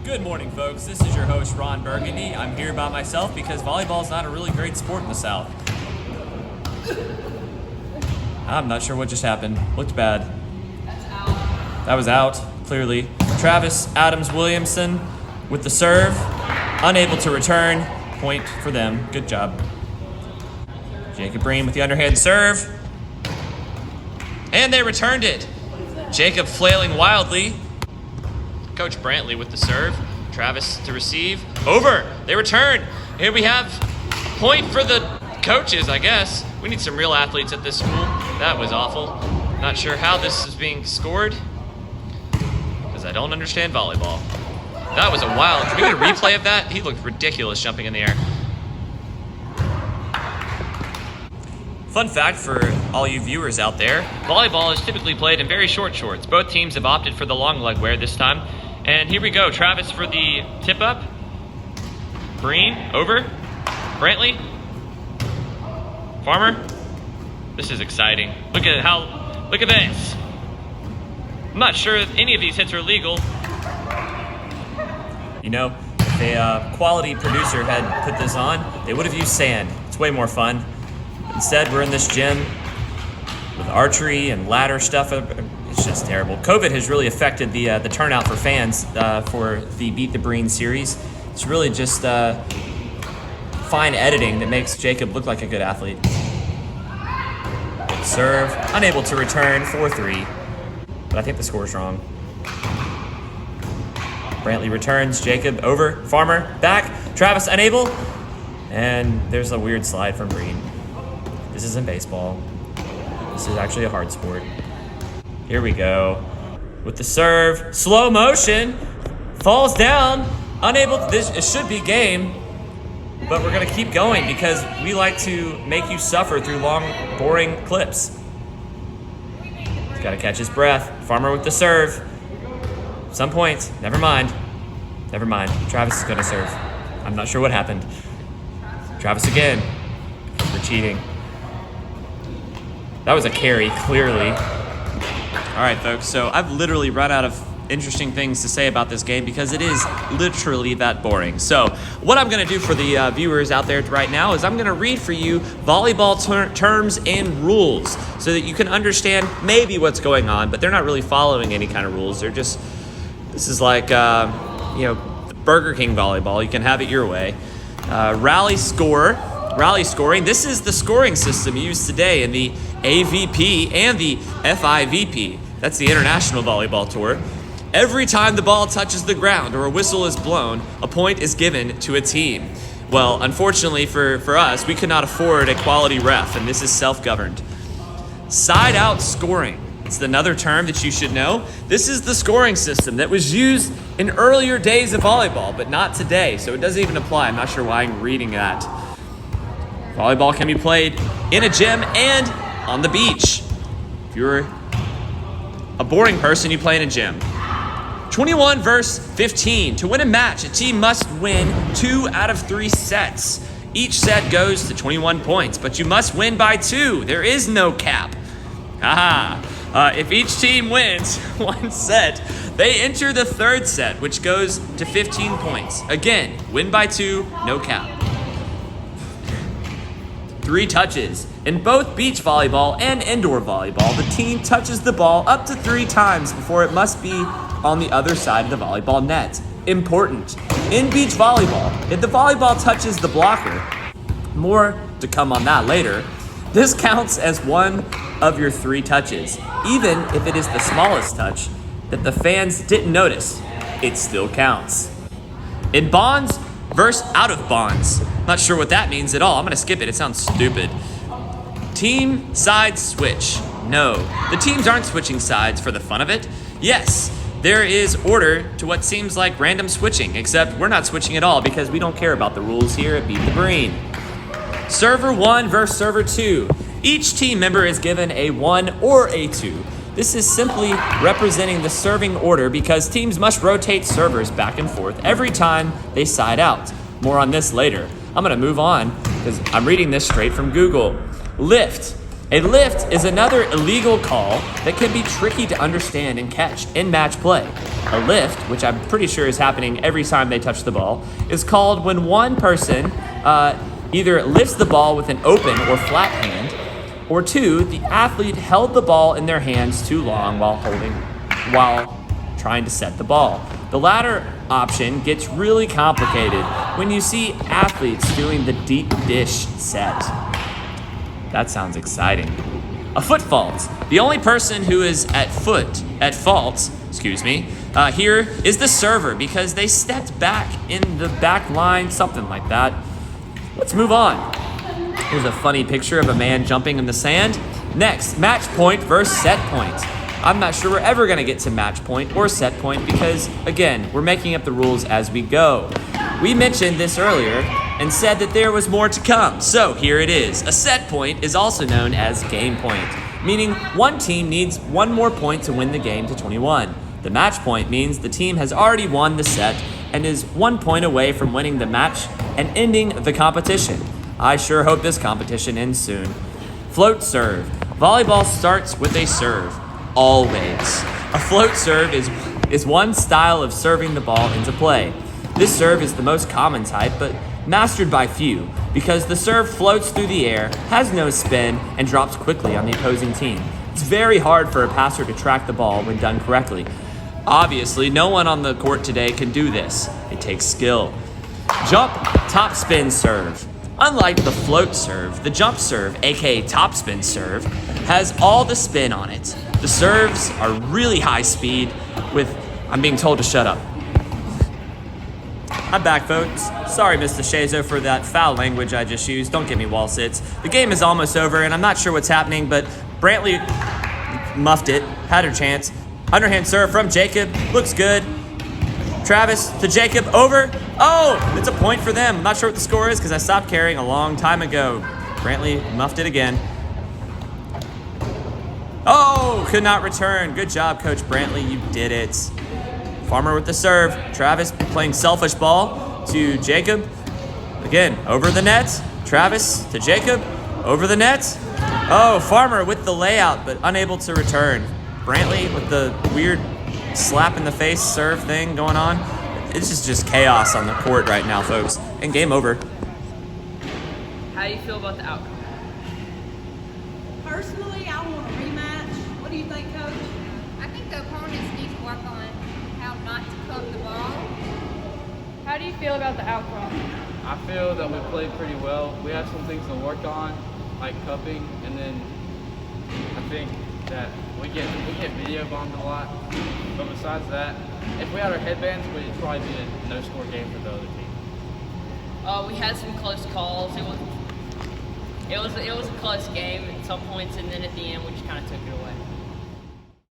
Good morning, folks. This is your host, Ron Burgundy. I'm here by myself because volleyball is not a really great sport in the South. I'm not sure what just happened. Looked bad. That's out. That was out, clearly. Travis Adams-Williamson with the serve. Unable to return. Point for them. Good job. Jacob Breen with the underhand serve. And they returned it. Jacob flailing wildly. Coach Brantley with the serve. Travis to receive. Over. They return. Here we have point for the coaches, I guess. We need some real athletes at this school. That was awful. Not sure how this is being scored because I don't understand volleyball. That was a wild. Can we get a replay of that? He looked ridiculous jumping in the air. Fun fact for all you viewers out there, volleyball is typically played in very short shorts. Both teams have opted for the long leg wear this time. And here we go, Travis for the tip up. Breen, over. Brantley. Farmer. This is exciting. Look at this. I'm not sure if any of these hits are legal. You know, if a quality producer had put this on, they would have used sand. It's way more fun. Instead, we're in this gym with archery and ladder stuff. It's just terrible. COVID has really affected the turnout for fans for the Beat the Breen series. It's really just fine editing that makes Jacob look like a good athlete. Serve, unable to return, 4-3. But I think the score's wrong. Brantley returns, Jacob over, Farmer, back, Travis unable. And there's a weird slide from Breen. This isn't baseball. This is actually a hard sport. Here we go. With the serve, slow motion, falls down, unable to, it should be game, but we're gonna keep going because we like to make you suffer through long, boring clips. He's gotta catch his breath. Farmer with the serve. Some points, never mind. Travis is gonna serve. I'm not sure what happened. Travis again, for cheating. That was a carry, clearly. All right, folks, so I've literally run out of interesting things to say about this game because it is literally that boring. So what I'm gonna do for the viewers out there right now is I'm gonna read for you volleyball terms and rules so that you can understand maybe what's going on, but they're not really following any kind of rules. They're just, this is like, Burger King volleyball. You can have it your way. Rally scoring. This is the scoring system used today in the AVP and the FIVP. That's the International Volleyball Tour. Every time the ball touches the ground or a whistle is blown, a point is given to a team. Well, unfortunately for us, we could not afford a quality ref, and this is self-governed. Side-out scoring. It's another term that you should know. This is the scoring system that was used in earlier days of volleyball, but not today, so it doesn't even apply. I'm not sure why I'm reading that. Volleyball can be played in a gym and on the beach. If you're a boring person, you play in a gym. 21 versus 15. To win a match, a team must win 2 out of 3 sets. Each set goes to 21 points, but you must win by 2. There is no cap. If each team wins 1 set, they enter the 3rd set, which goes to 15 points. Again, win by 2, no cap. 3 touches. In both beach volleyball and indoor volleyball, the team touches the ball up to 3 times before it must be on the other side of the volleyball net. Important. In beach volleyball, if the volleyball touches the blocker, more to come on that later, this counts as one of your 3 touches. Even if it is the smallest touch that the fans didn't notice, it still counts. In bonds versus out of bonds. Not sure what that means at all. I'm gonna skip it. It sounds stupid. Team side switch. No, the teams aren't switching sides for the fun of it. Yes, there is order to what seems like random switching, except we're not switching at all because we don't care about the rules here at Beat the Breen. Server 1 versus server 2. Each team member is given a 1 or a 2. This is simply representing the serving order because teams must rotate servers back and forth every time they side out. More on this later. I'm gonna move on because I'm reading this straight from Google. Lift. A lift is another illegal call that can be tricky to understand and catch in match play. A lift, which I'm pretty sure is happening every time they touch the ball, is called when one person either lifts the ball with an open or flat hand, or two, the athlete held the ball in their hands too long while trying to set the ball. The latter option gets really complicated when you see athletes doing the deep dish set. That sounds exciting. A foot fault. The only person who is at fault, here is the server because they stepped back in the back line, something like that. Let's move on. Here's a funny picture of a man jumping in the sand. Next, match point versus set point. I'm not sure we're ever gonna get to match point or set point because, again, we're making up the rules as we go. We mentioned this earlier and said that there was more to come. So here it is. A set point is also known as game point, meaning one team needs one more point to win the game to 21. The match point means the team has already won the set and is 1 point away from winning the match and ending the competition. I sure hope this competition ends soon. Float serve. Volleyball starts with a serve, always. A float serve is one style of serving the ball into play. This serve is the most common type, but mastered by few, because the serve floats through the air, has no spin, and drops quickly on the opposing team. It's very hard for a passer to track the ball when done correctly. Obviously, no one on the court today can do this. It takes skill. Jump top spin serve. Unlike the float serve, the jump serve, aka top spin serve, has all the spin on it. The serves are really high speed I'm being told to shut up. I'm back, folks. Sorry, Mr. Shazo, for that foul language I just used. Don't give me wall sits. The game is almost over, and I'm not sure what's happening, but Brantley muffed it, had her chance. Underhand serve from Jacob, looks good. Travis to Jacob, over. Oh, it's a point for them. I'm not sure what the score is because I stopped carrying a long time ago. Brantley muffed it again. Oh, could not return. Good job, Coach Brantley, you did it. Farmer with the serve. Travis playing selfish ball to Jacob. Again, over the net. Travis to Jacob, over the net. Oh, Farmer with the layout, but unable to return. Brantley with the weird slap in the face serve thing going on. It's just chaos on the court right now, folks. And game over. How do you feel about the outcome? Personally, I want a rematch. What do you think, Coach? I think the opponents need to work on how not to cup the ball. How do you feel about the outcome? I feel that we played pretty well. We have some things to work on, like cupping, and then I think that we get video bombed a lot. But besides that, if we had our headbands, we'd probably be a no-score game for the other team. We had some close calls. It was a close game at some points, and then at the end, we just kind of took it away.